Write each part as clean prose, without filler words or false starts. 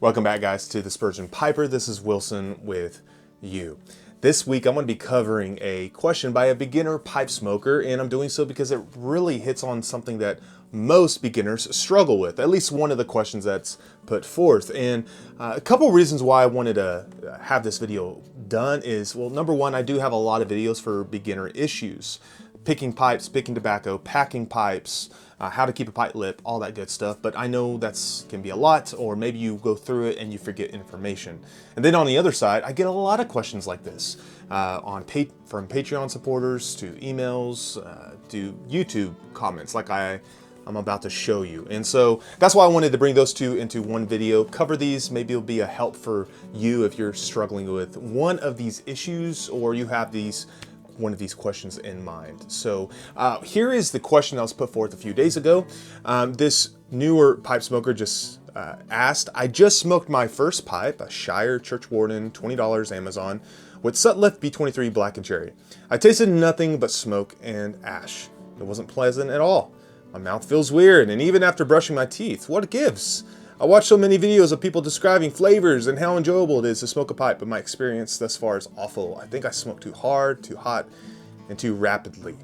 Welcome back, guys, to the Spurgeon Piper. This is Wilson with you. This week I'm going to be covering a question by a beginner pipe smoker, and I'm doing so because it really hits on something that most beginners struggle with, at least one of the questions that's put forth. And a couple reasons why I wanted to have this video done is, well, number one, I do have a lot of videos for beginner issues. Picking pipes, picking tobacco, packing pipes, how to keep a pipe lip, all that good stuff. But I know that's can be a lot, or maybe you go through it and you forget information. And then on the other side, I get a lot of questions like this from Patreon supporters to emails to YouTube comments like I'm about to show you. And so that's why I wanted to bring those two into one video, cover these. Maybe it'll be a help for you if you're struggling with one of these issues or you have one of these questions in mind. So here is the question that was put forth a few days ago. This newer pipe smoker just asked, I just smoked my first pipe, a Shire Church Warden, $20 Amazon, with Sutliff B23 Black and Cherry. I tasted nothing but smoke and ash. It wasn't pleasant at all. My mouth feels weird, and even after brushing my teeth, what gives? I watch so many videos of people describing flavors and how enjoyable it is to smoke a pipe, but my experience thus far is awful. I think I smoke too hard, too hot, and too rapidly.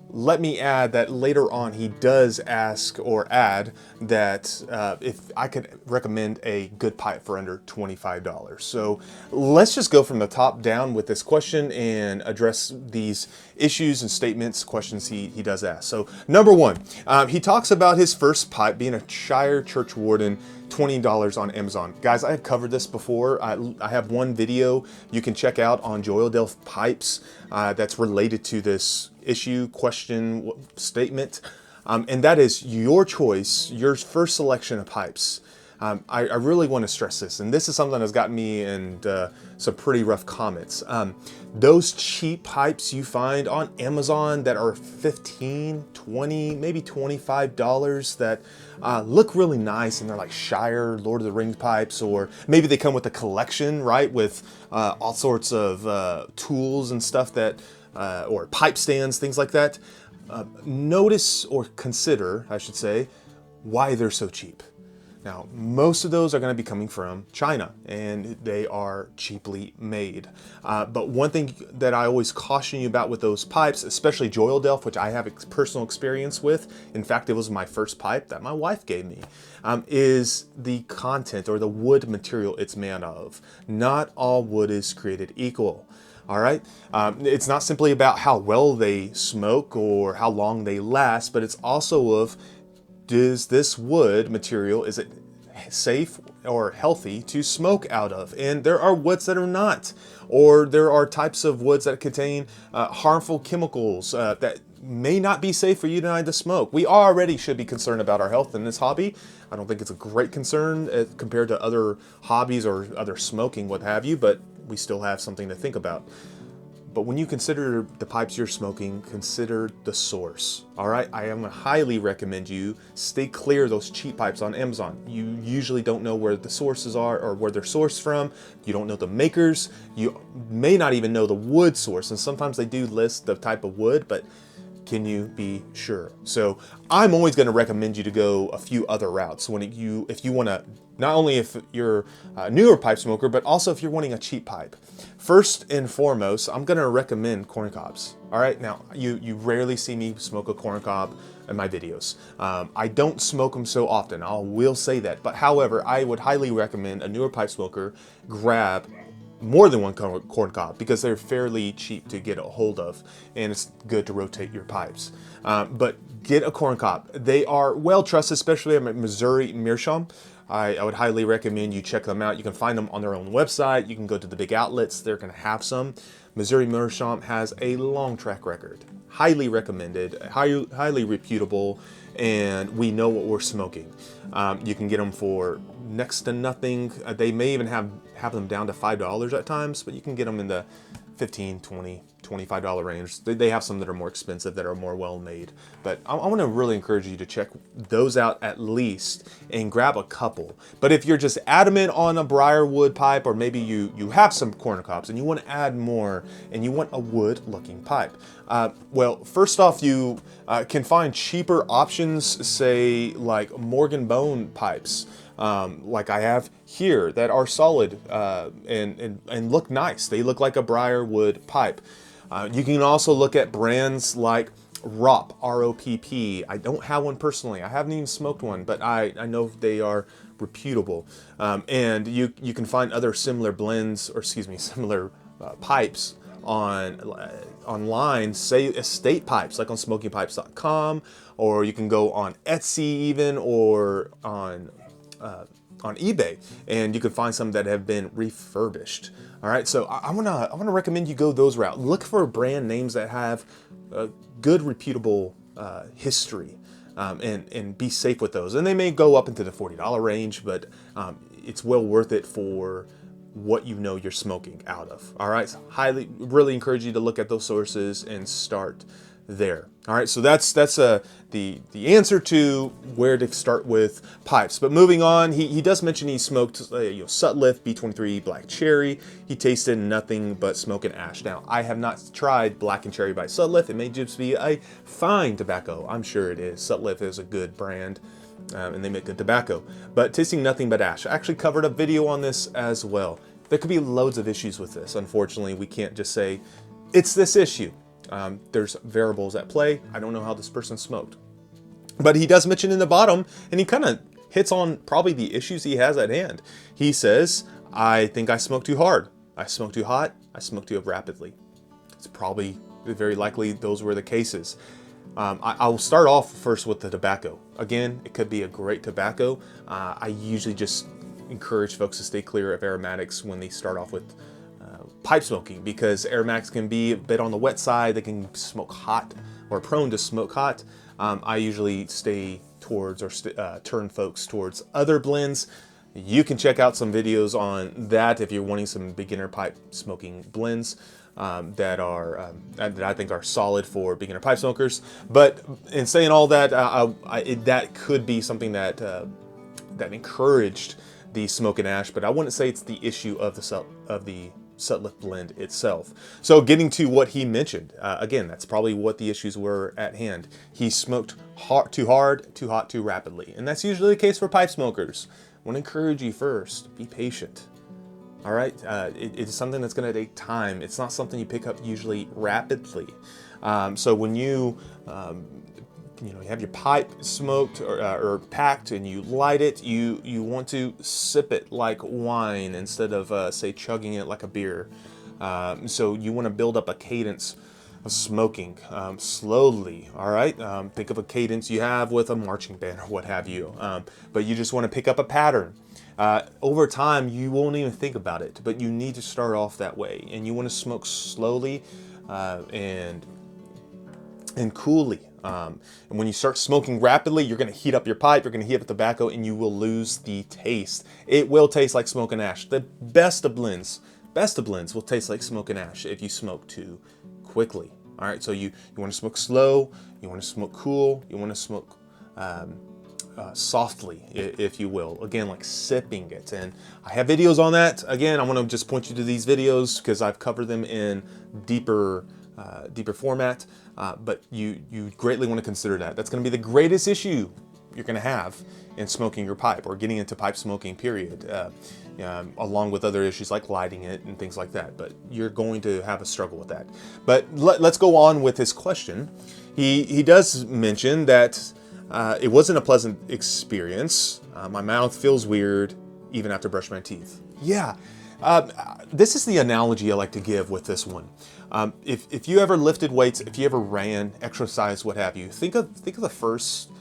Let me add that later on he does ask or add that if I could recommend a good pipe for under $25. So let's just go from the top down with this question and address these issues and statements, questions he does ask. So number one, he talks about his first pipe being a Shire Church Warden, $20 on Amazon. Guys, I have covered this before. I have one video you can check out on Diehl pipes that's related to this issue, question, statement, and that is your choice, your first selection of pipes. I really want to stress this, and this is something that's gotten me in some pretty rough comments. Those cheap pipes you find on Amazon that are $15, $20, maybe $25 that look really nice, and they're like Shire, Lord of the Rings pipes, or maybe they come with a collection, right, with all sorts of tools and stuff that or pipe stands, things like that. Notice or consider, I should say, why they're so cheap. Now, most of those are going to be coming from China, and they are cheaply made. But one thing that I always caution you about with those pipes, especially Diehl, which I have personal experience with, in fact, it was my first pipe that my wife gave me, is the content or the wood material it's made of. Not all wood is created equal. All right, it's not simply about how well they smoke or how long they last, but it's also of, does this wood material, is it safe or healthy to smoke out of? And there are woods that are not, or there are types of woods that contain harmful chemicals that may not be safe for you and I to smoke. We already should be concerned about our health in this hobby. I don't think it's a great concern compared to other hobbies or other smoking, what have you, but we still have something to think about. But when you consider the pipes you're smoking, consider the source. All right, I am highly recommend you stay clear of those cheap pipes on Amazon. You usually don't know where the sources are or where they're sourced from. You don't know the makers. You may not even know the wood source. And sometimes they do list the type of wood, but can you be sure? So I'm always going to recommend you to go a few other routes if you want to, not only if you're a newer pipe smoker, but also if you're wanting a cheap pipe. First and foremost, I'm going to recommend corn cobs. All right, now you rarely see me smoke a corn cob in my videos. I don't smoke them so often, I will say that. But however, I would highly recommend a newer pipe smoker grab more than one corn cob because they're fairly cheap to get a hold of, and it's good to rotate your pipes. But get a corn cob. They are well trusted, especially at Missouri Meerschaum. I would highly recommend you check them out. You can find them on their own website. You can go to the big outlets. They're going to have some. Missouri Meerschaum has a long track record. Highly recommended, highly reputable, and we know what we're smoking. You can get them for next to nothing. They may even have them down to $5 at times, but you can get them in the $15, $20, $25 range. They have some that are more expensive, that are more well made. But I want to really encourage you to check those out at least and grab a couple. But if you're just adamant on a briarwood pipe, or maybe you have some corn cobs and you want to add more and you want a wood looking pipe, well, first off, you can find cheaper options, say like Morgan Bone pipes. like I have here, that are solid and look nice. They look like a briarwood pipe. You can also look at brands like ROPP, R-O-P-P. I don't have one personally. I haven't even smoked one, but I know they are reputable. And you can find other similar blends, or excuse me, similar pipes online, say estate pipes, like on smokingpipes.com, or you can go on Etsy even, or on eBay, and you can find some that have been refurbished. All right, so I wanna recommend you go those route. Look for brand names that have a good, reputable history, and be safe with those. And they may go up into the $40 range, but it's well worth it for what you know you're smoking out of. All right, so really encourage you to look at those sources and start there. All right, so that's the answer to where to start with pipes. But moving on, he does mention he smoked Sutliff B23 Black Cherry. He tasted nothing but smoke and ash. Now, I have not tried Black and Cherry by Sutliff. It may just be a fine tobacco. I'm sure it is. Sutliff is a good brand, and they make good tobacco. But tasting nothing but ash. I actually covered a video on this as well. There could be loads of issues with this. Unfortunately, we can't just say it's this issue. There's variables at play. I don't know how this person smoked. But he does mention in the bottom, and he kind of hits on probably the issues he has at hand. He says, I think I smoke too hard. I smoke too hot. I smoke too rapidly. It's probably very likely those were the cases. I will start off first with the tobacco. Again, it could be a great tobacco. I usually just encourage folks to stay clear of aromatics when they start off with pipe smoking, because aromatics can be a bit on the wet side. They can smoke hot or prone to smoke hot. I usually stay towards or turn folks towards other blends. You can check out some videos on that if you're wanting some beginner pipe smoking blends that I think are solid for beginner pipe smokers. But in saying all that, that could be something that encouraged the smoke and ash, but I wouldn't say it's the issue of the Sutliff blend itself. So getting to what he mentioned, again, that's probably what the issues were at hand. He smoked too hard, too hot, too rapidly. And that's usually the case for pipe smokers. I want to encourage you first, be patient. All right, it's something that's going to take time. It's not something you pick up usually rapidly. So when you have your pipe smoked or packed and you light it, you want to sip it like wine instead of say chugging it like a beer. So you want to build up a cadence of smoking slowly. All right, think of a cadence you have with a marching band or what have you. But you just want to pick up a pattern. Over time, you won't even think about it, but you need to start off that way, and you want to smoke slowly and coolly. And when you start smoking rapidly, you're going to heat up your pipe, you're going to heat up the tobacco, and you will lose the taste. It will taste like smoke and ash. The best of blends will taste like smoke and ash if you smoke too quickly. All right, so you want to smoke slow, you want to smoke cool, you want to smoke softly, if you will. Again, like sipping it. And I have videos on that. Again, I want to just point you to these videos because I've covered them in deeper format. But you greatly want to consider that. That's going to be the greatest issue you're going to have in smoking your pipe or getting into pipe smoking, period. Along with other issues like lighting it and things like that. But you're going to have a struggle with that. But let's go on with his question. He does mention that it wasn't a pleasant experience. My mouth feels weird even after brushing my teeth. Yeah, this is the analogy I like to give with this one. If you ever lifted weights, if you ever ran, exercised, what have you, think of the first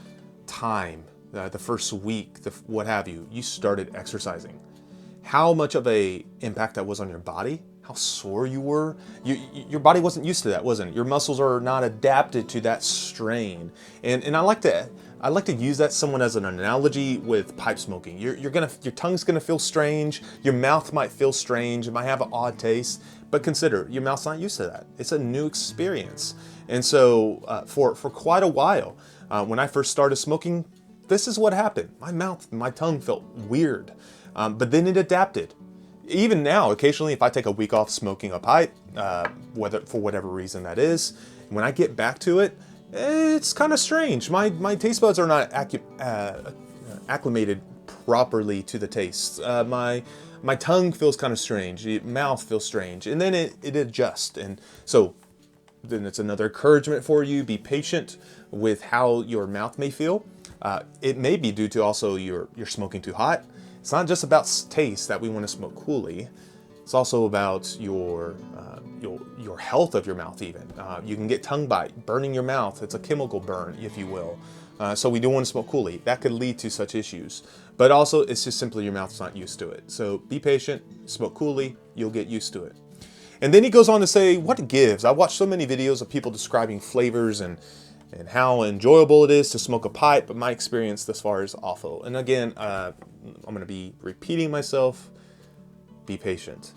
time, the first week, what have you, you started exercising. How much of a impact that was on your body? How sore you were? Your body wasn't used to that, wasn't it? Your muscles are not adapted to that strain. And I like to use that somewhat as an analogy with pipe smoking. Your tongue's gonna feel strange. Your mouth might feel strange. It might have an odd taste. But consider, your mouth's not used to that. It's a new experience. And so for quite a while, when I first started smoking, this is what happened. My tongue felt weird. But then it adapted. Even now, occasionally, if I take a week off smoking a pipe, for whatever reason that is, when I get back to it, it's kind of strange. My taste buds are not acclimated properly to the taste. My tongue feels kind of strange, the mouth feels strange, and then it adjusts. And so then it's another encouragement for you. Be patient with how your mouth may feel. It may be due to also you're smoking too hot. It's not just about taste that we want to smoke coolly. It's also about your health of your mouth even. You can get tongue bite, burning your mouth. It's a chemical burn, if you will. So we do want to smoke coolly. That could lead to such issues. But also, it's just simply your mouth's not used to it. So be patient, smoke coolly, you'll get used to it. And then he goes on to say what it gives. I watched so many videos of people describing flavors and how enjoyable it is to smoke a pipe, but my experience thus far is awful. And again, I'm going to be repeating myself. Be patient.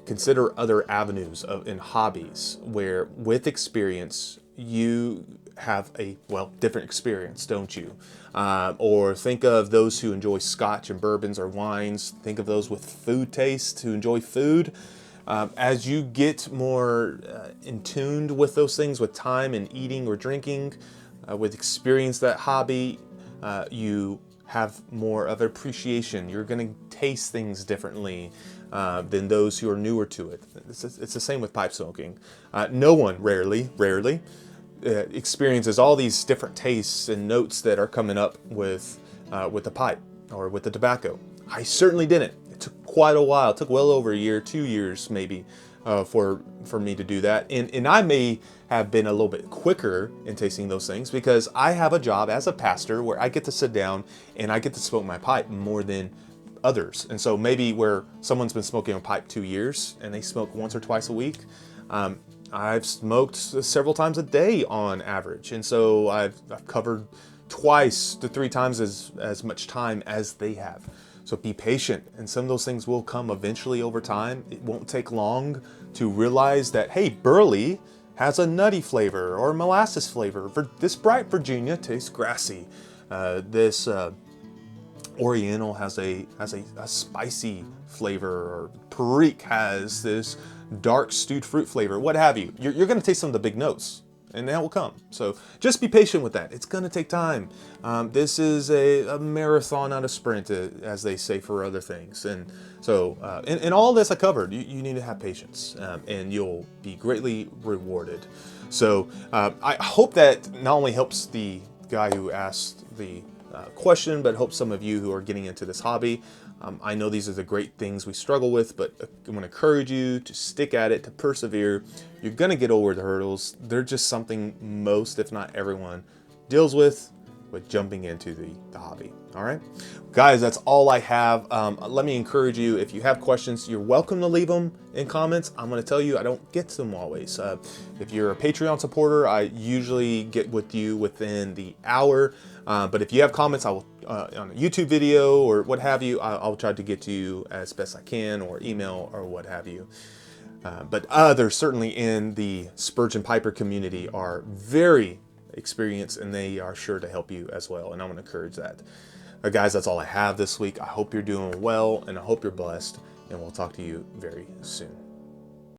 Consider other avenues in hobbies where with experience you have a different experience, don't you? Or think of those who enjoy scotch and bourbons or wines. Think of those with food taste who enjoy food. As you get more in tuned with those things with time and eating or drinking, with experience that hobby, you have more of appreciation. You're going to taste things differently than those who are newer to it. It's the same with pipe smoking. No one, rarely, experiences all these different tastes and notes that are coming up with the pipe or with the tobacco. I certainly didn't. It took quite a while. It took well over a year, 2 years maybe, for me to do that. And I may have been a little bit quicker in tasting those things because I have a job as a pastor where I get to sit down and I get to smoke my pipe more than others. And so maybe where someone's been smoking a pipe 2 years and they smoke once or twice a week, I've smoked several times a day on average. And so I've covered 2 to 3 times as much time as they have. So be patient, and some of those things will come eventually over time. It won't take long to realize that, hey, Burley has a nutty flavor or molasses flavor. This bright Virginia tastes grassy. This Oriental has a spicy flavor, or Perique has this dark stewed fruit flavor, what have you. You're going to taste some of the big notes, and that will come. So just be patient with that. It's going to take time. This is a marathon, not a sprint, as they say for other things. And so, in all this I covered, you need to have patience, and you'll be greatly rewarded. So I hope that not only helps the guy who asked the question, but hope some of you who are getting into this hobby. I know these are the great things we struggle with, but I'm going to encourage you to stick at it, to persevere. You're going to get over the hurdles. They're just something most, if not everyone, deals with jumping into the hobby. All right, guys, that's all I have. Let me encourage you, if you have questions, you're welcome to leave them in comments. I'm going to tell you I don't get to them always. If you're a Patreon supporter, I usually get with you within the hour. But if you have comments, I will on a YouTube video or what have you, I'll try to get to you as best I can, or email or what have you. But others certainly in the Spurgeon Piper community are very experienced, and they are sure to help you as well. And I want to encourage that. Guys, that's all I have this week. I hope you're doing well, and I hope you're blessed, and we'll talk to you very soon.